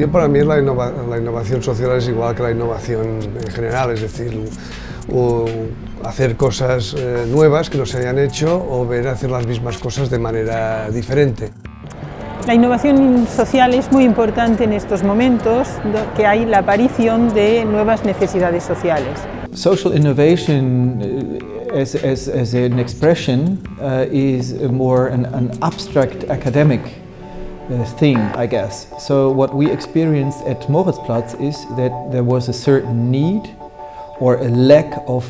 innovación para mí es la innovación social es igual que la innovación en general, es decir, hacer cosas nuevas que no se hayan hecho o ver hacer las mismas cosas de manera diferente. La innovación social es muy importante en estos momentos que hay la aparición de nuevas necesidades sociales. Social innovation as an expression is more an abstract academic thing, I guess. So what we experienced at Moritzplatz is that there was a certain need or a lack of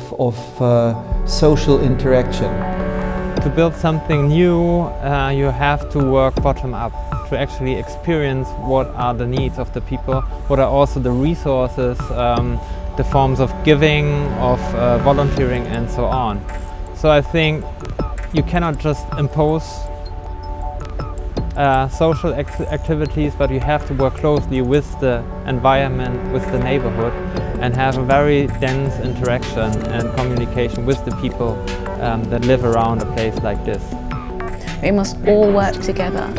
social interaction. To build something new, you have to work bottom up, to actually experience what are the needs of the people, what are also the resources, the forms of giving, of volunteering and so on. So I think you cannot just impose social activities, but you have to work closely with the environment, with the neighborhood, and have a very dense interaction and communication with the people that live around a place like this. We must all work together,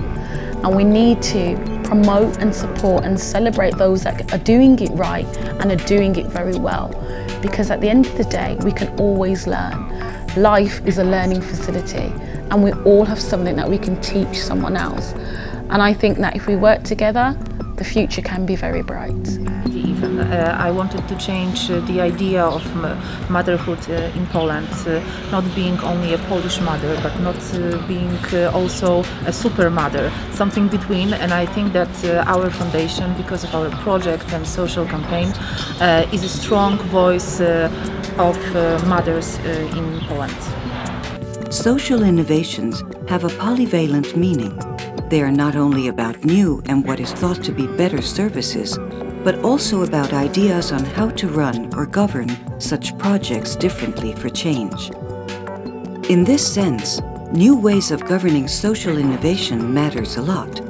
and we need to promote and support and celebrate those that are doing it right and are doing it very well, because at the end of the day we can always learn. Life is a learning facility, and we all have something that we can teach someone else, and I think that if we work together, the future can be very bright. I wanted to change the idea of motherhood in Poland, not being only a Polish mother, but not being also a super mother, something between. And I think that our foundation, because of our project and social campaign, is a strong voice of mothers in Poland. Social innovations have a polyvalent meaning. They are not only about new and what is thought to be better services, but also about ideas on how to run or govern such projects differently for change. In this sense, new ways of governing social innovation matters a lot.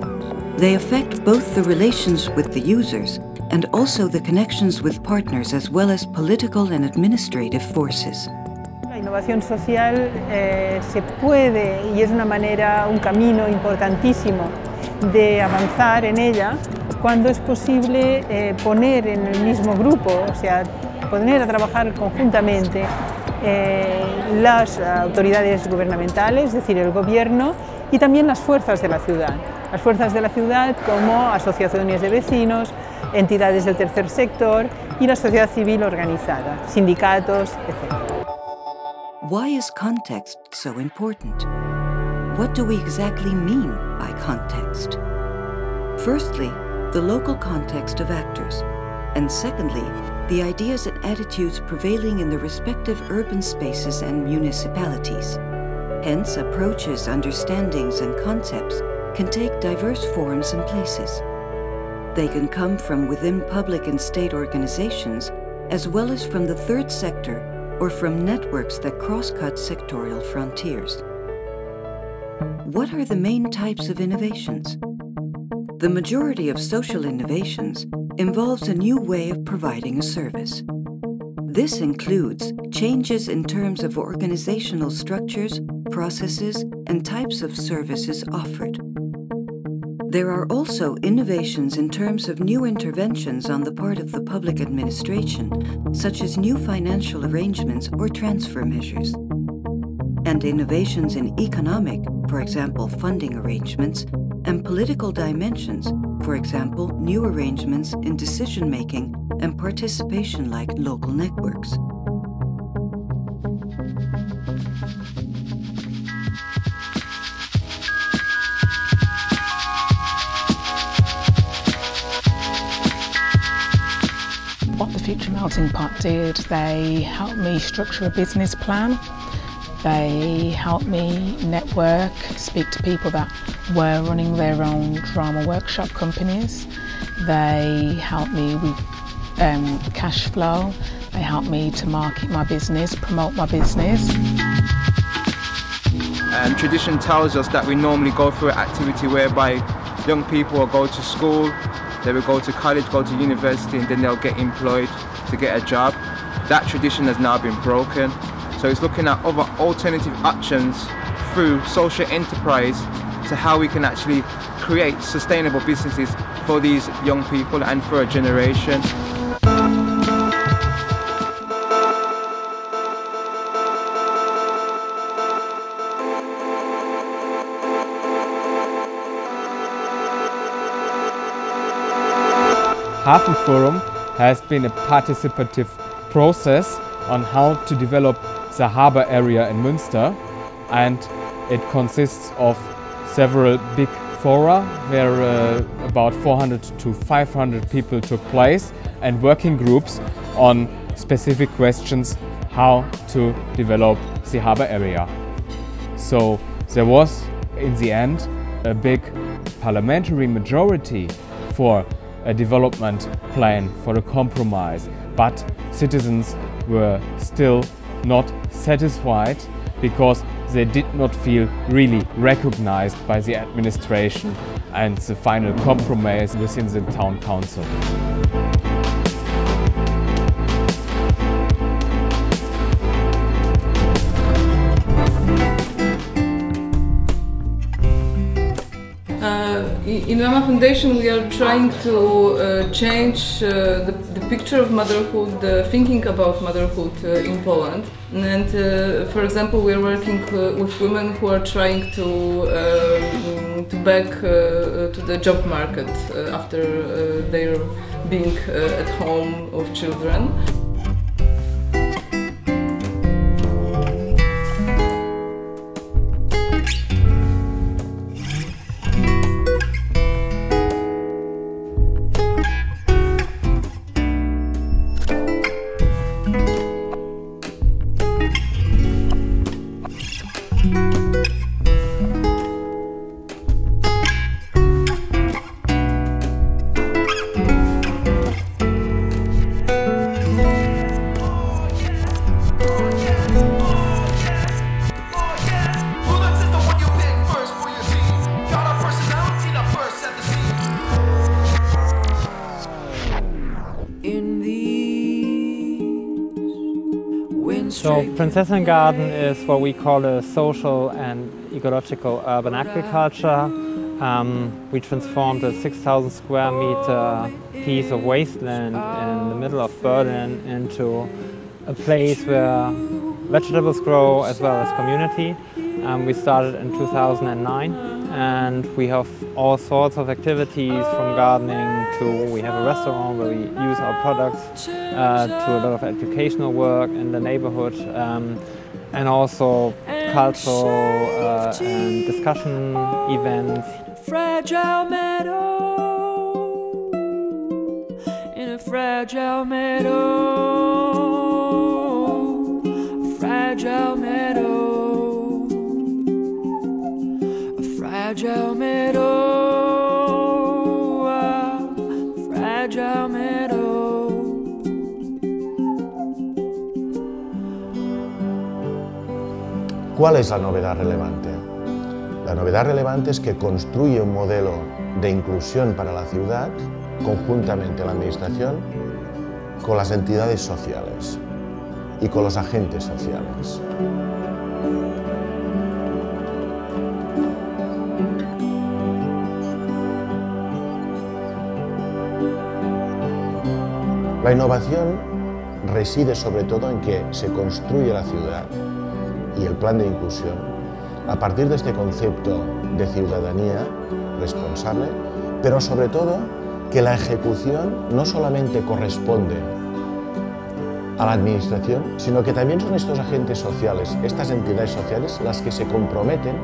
They affect both the relations with the users and also the connections with partners as well as political and administrative forces. La innovación social se puede, y es una manera, un camino importantísimo de avanzar en ella, cuando es posible poner en el mismo grupo, o sea, poner a trabajar conjuntamente las autoridades gubernamentales, es decir, el gobierno, y también las fuerzas de la ciudad. Las fuerzas de la ciudad como asociaciones de vecinos, entidades del tercer sector y la sociedad civil organizada, sindicatos, etc. Why is context so important? What do we exactly mean by context? Firstly, the local context of actors, and secondly, the ideas and attitudes prevailing in the respective urban spaces and municipalities. Hence, approaches, understandings, and concepts can take diverse forms and places. They can come from within public and state organizations, as well as from the third sector or from networks that cross-cut sectorial frontiers. What are the main types of innovations? The majority of social innovations involves a new way of providing a service. This includes changes in terms of organizational structures, processes, and types of services offered. There are also innovations in terms of new interventions on the part of the public administration, such as new financial arrangements or transfer measures. And innovations in economic, for example, funding arrangements, and political dimensions, for example, new arrangements in decision-making and participation like local networks. What the Future Melting Pot did, they helped me structure a business plan. They helped me network, speak to people that were running their own drama workshop companies. They helped me with cash flow. They helped me to market my business, promote my business. Tradition tells us that we normally go through an activity whereby young people will go to school, they will go to college, go to university, and then they'll get employed to get a job. That tradition has now been broken. So it's looking at other alternative options through social enterprise to how we can actually create sustainable businesses for these young people and for a generation. Hafenforum has been a participative process on how to develop the harbour area in Münster, and it consists of several big fora where about 400 to 500 people took place, and working groups on specific questions how to develop the harbour area. So there was in the end a big parliamentary majority for a development plan, for a compromise, but citizens were still not satisfied because they did not feel really recognized by the administration and the final compromise within the town council. In Mama Foundation we are trying to change the picture of motherhood, the thinking about motherhood in Poland. And for example, we are working with women who are trying to back to the job market after they're being at home with children. So Prinzessinnengarten is what we call a social and ecological urban agriculture. We transformed a 6,000 square meter piece of wasteland in the middle of Berlin into a place where vegetables grow as well as community. We started in 2009 and we have all sorts of activities from gardening to we have a restaurant where we use our products to a lot of educational work in the neighborhood and also cultural and discussion events. Fragile meadow, in a fragile meadow, fragile meadow, a fragile meadow, a fragile meadow. ¿Cuál es la novedad relevante? La novedad relevante es que construye un modelo de inclusión para la ciudad conjuntamente la administración con las entidades sociales y con los agentes sociales. La innovación reside sobre todo en que se construye la ciudad y el plan de inclusión a partir de este concepto de ciudadanía responsable, pero sobre todo que la ejecución no solamente corresponde a la administración, sino que también son estos agentes sociales, estas entidades sociales, las que se comprometen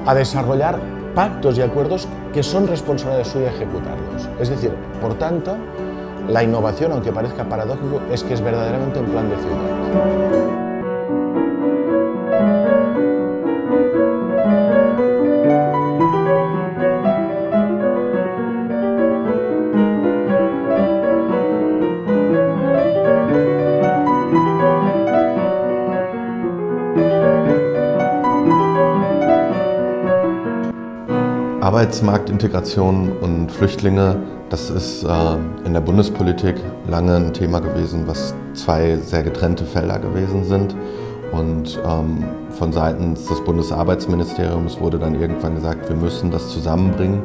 a desarrollar pactos y acuerdos que son responsabilidad suya ejecutarlos. Es decir, por tanto, la innovación, aunque parezca paradójico, es que es verdaderamente un plan de ciudad. Arbeitsmarktintegration und Flüchtlinge, das ist in der Bundespolitik lange ein Thema gewesen, was zwei sehr getrennte Felder gewesen sind. Und von seitens des Bundesarbeitsministeriums wurde dann irgendwann gesagt, wir müssen das zusammenbringen.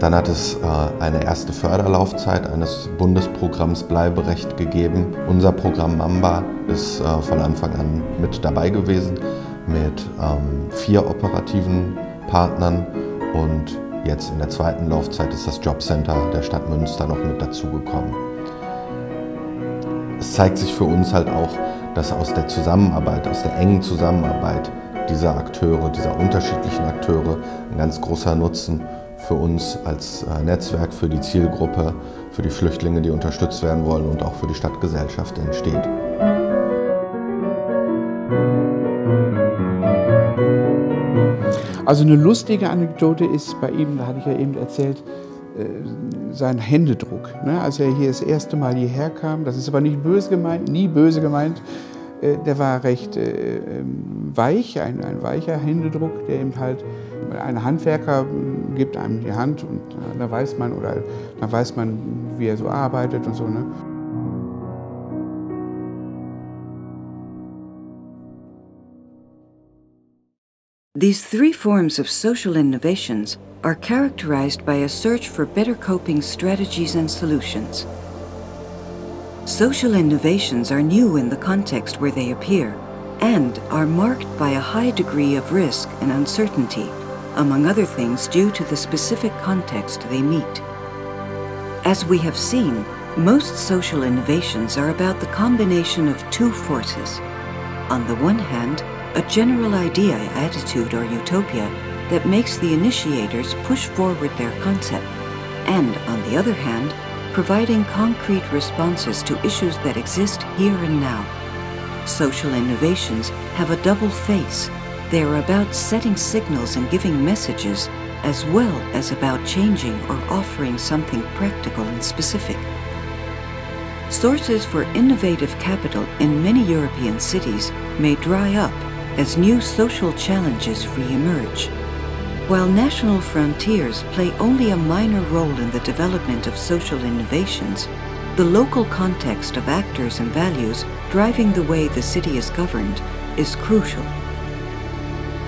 Dann hat es eine erste Förderlaufzeit eines Bundesprogramms Bleiberecht gegeben. Unser Programm Mamba ist von Anfang an mit dabei gewesen, mit 4 operativen Partnern, und jetzt in der zweiten Laufzeit ist das Jobcenter der Stadt Münster noch mit dazugekommen. Es zeigt sich für uns halt auch, dass aus der Zusammenarbeit, aus der engen Zusammenarbeit dieser Akteure, dieser unterschiedlichen Akteure, ein ganz großer Nutzen für uns als Netzwerk, für die Zielgruppe, für die Flüchtlinge, die unterstützt werden wollen, und auch für die Stadtgesellschaft entsteht. Also eine lustige Anekdote ist bei ihm, da hatte ich ja eben erzählt, sein Händedruck. Als er hier das erste Mal hierher kam, das ist aber nicht böse gemeint, nie böse gemeint, der war recht weich, ein weicher Händedruck, der eben halt, ein Handwerker gibt einem die Hand und da weiß man, wie er so arbeitet und so. Ne? These 3 forms of social innovations are characterized by a search for better coping strategies and solutions. Social innovations are new in the context where they appear and are marked by a high degree of risk and uncertainty, among other things due to the specific context they meet. As we have seen, most social innovations are about the combination of 2 forces. On the one hand, a general idea, attitude, or utopia that makes the initiators push forward their concept, and on the other hand, providing concrete responses to issues that exist here and now. Social innovations have a double face. They are about setting signals and giving messages, as well as about changing or offering something practical and specific. Sources for innovative capital in many European cities may dry up as new social challenges re-emerge. While national frontiers play only a minor role in the development of social innovations, the local context of actors and values driving the way the city is governed is crucial.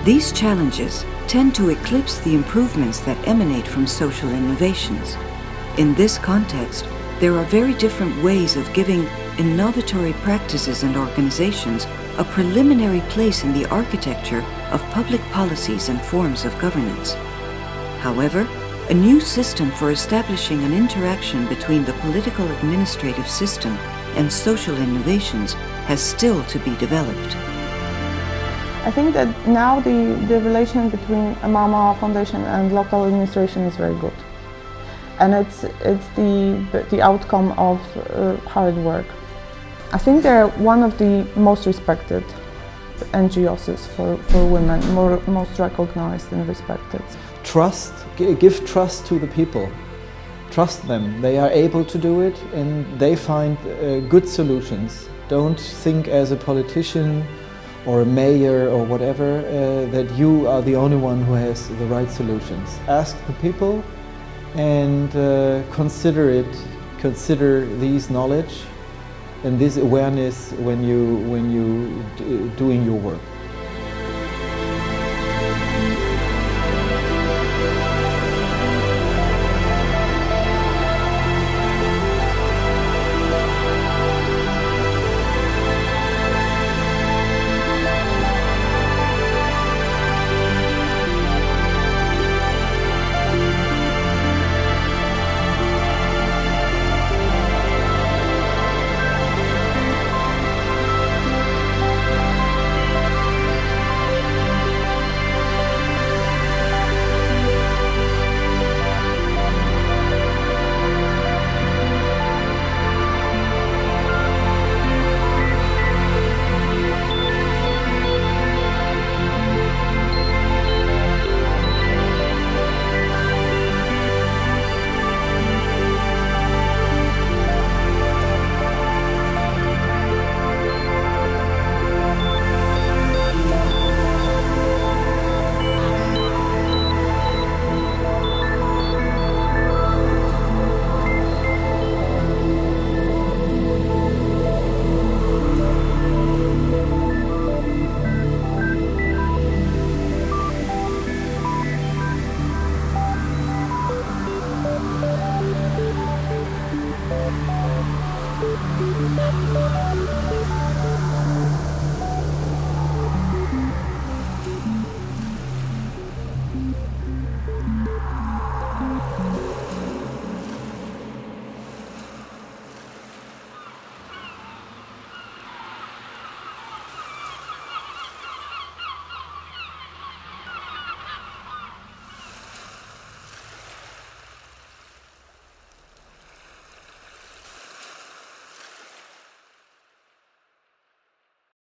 These challenges tend to eclipse the improvements that emanate from social innovations. In this context, there are very different ways of giving innovatory practices and organizations a preliminary place in the architecture of public policies and forms of governance. However, a new system for establishing an interaction between the political administrative system and social innovations has still to be developed. I think that now the relation between a Mama Foundation and local administration is very good. And it's the outcome of hard work. I think they're one of the most respected NGOs for women, most recognized and respected. Trust, give trust to the people. Trust them, they are able to do it and they find good solutions. Don't think as a politician or a mayor or whatever that you are the only one who has the right solutions. Ask the people and consider these knowledge and this awareness when you doing your work. you.